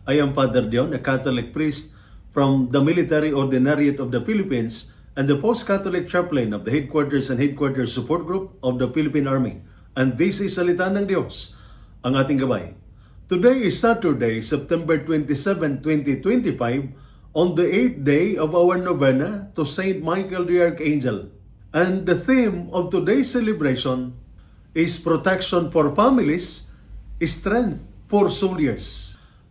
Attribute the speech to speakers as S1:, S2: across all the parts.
S1: I am Father Dion, a Catholic priest from the Military Ordinariate of the Philippines and the Post-Catholic Chaplain of the Headquarters and Headquarters Support Group of the Philippine Army. And this is Salita ng Diyos, ang ating gabay. Today is Saturday, September 27, 2025, on the 8th day of our novena to Saint Michael the Archangel. And the theme of today's celebration is protection for families, strength for soldiers.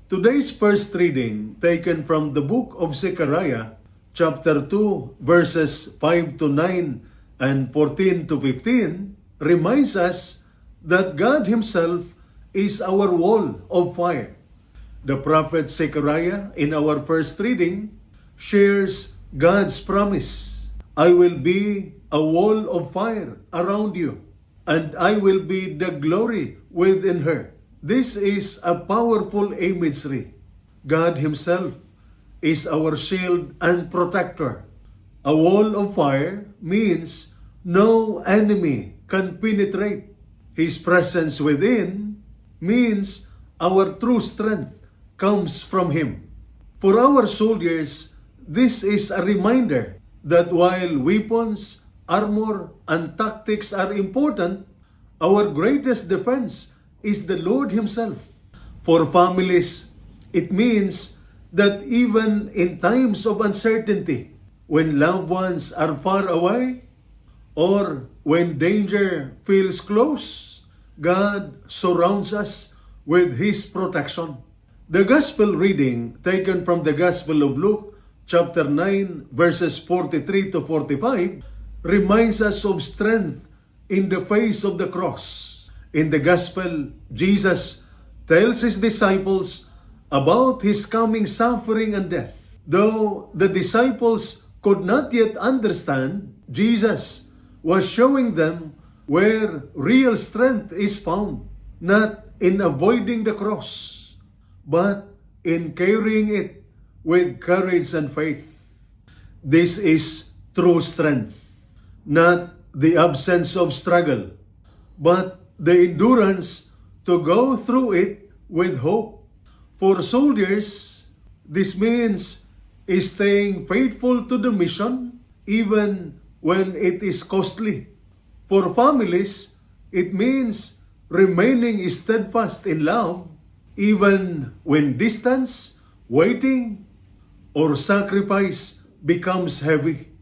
S1: Today's first reading, taken from the book of Zechariah, chapter 2, verses 5 to 9 and 14 to 15, reminds us that God Himself is our wall of fire. The prophet Zechariah, in our first reading, shares God's promise. I will be a wall of fire around you, and I will be the glory within her. This is a powerful imagery. God Himself is our shield and protector. A wall of fire means no enemy can penetrate. His presence within means our true strength comes from Him. For our soldiers, this is a reminder that while weapons, armor, and tactics are important, our greatest defense is the Lord Himself. For families, it means that even in times of uncertainty, when loved ones are far away, or when danger feels close, God surrounds us with His protection. The Gospel reading taken from the Gospel of Luke, chapter 9, verses 43 to 45, reminds us of strength in the face of the cross. In the Gospel, Jesus tells His disciples about His coming suffering and death. Though the disciples could not yet understand, Jesus was showing them where real strength is found, not in avoiding the cross, but in carrying it with courage and faith. This is true strength, not the absence of struggle, but the endurance to go through it with hope. For soldiers, this means staying faithful to the mission even when it is costly. For families, it means remaining steadfast in love even when distance, waiting, or sacrifice becomes heavy.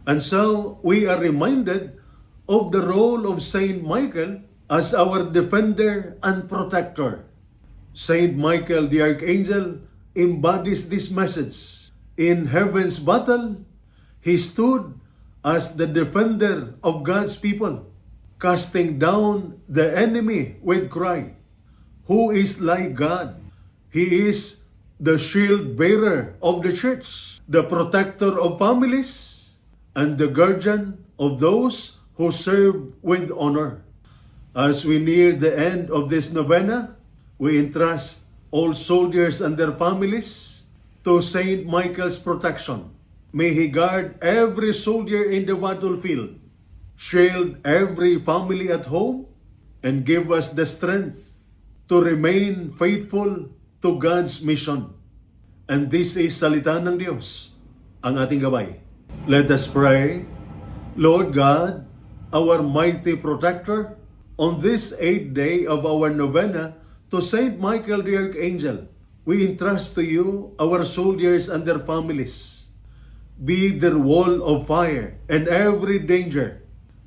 S1: And so we are reminded of the role of Saint Michael as our defender and protector. Saint Michael the Archangel embodies this message. In heaven's battle, he stood as the defender of God's people, casting down the enemy with cry, "Who is like God?" He is the shield bearer of the church, the protector of families, and the guardian of those who serve with honor. As we near the end of this novena, we entrust all soldiers and their families to Saint Michael's protection. May he guard every soldier in the battlefield, shield every family at home, and give us the strength to remain faithful to God's mission. And this is Salita ng Diyos, ang ating gabay. Let us pray. Lord God, our mighty protector, on this 8th day of our novena to Saint Michael the Archangel, we entrust to you our soldiers and their families. Be their wall of fire in every danger,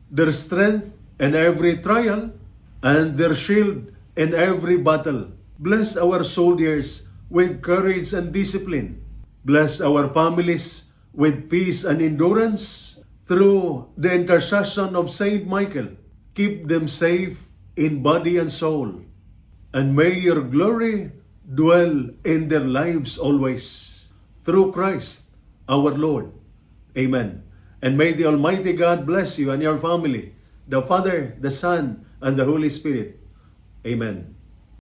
S1: their strength in every trial, and their shield in every battle. Bless our soldiers with courage and discipline. Bless our families with peace and endurance. Through the intercession of Saint Michael, keep them safe in body and soul. And may your glory dwell in their lives always. Through Christ, our Lord. Amen. And may the Almighty God bless you and your family, the Father, the Son, and the Holy Spirit. Amen.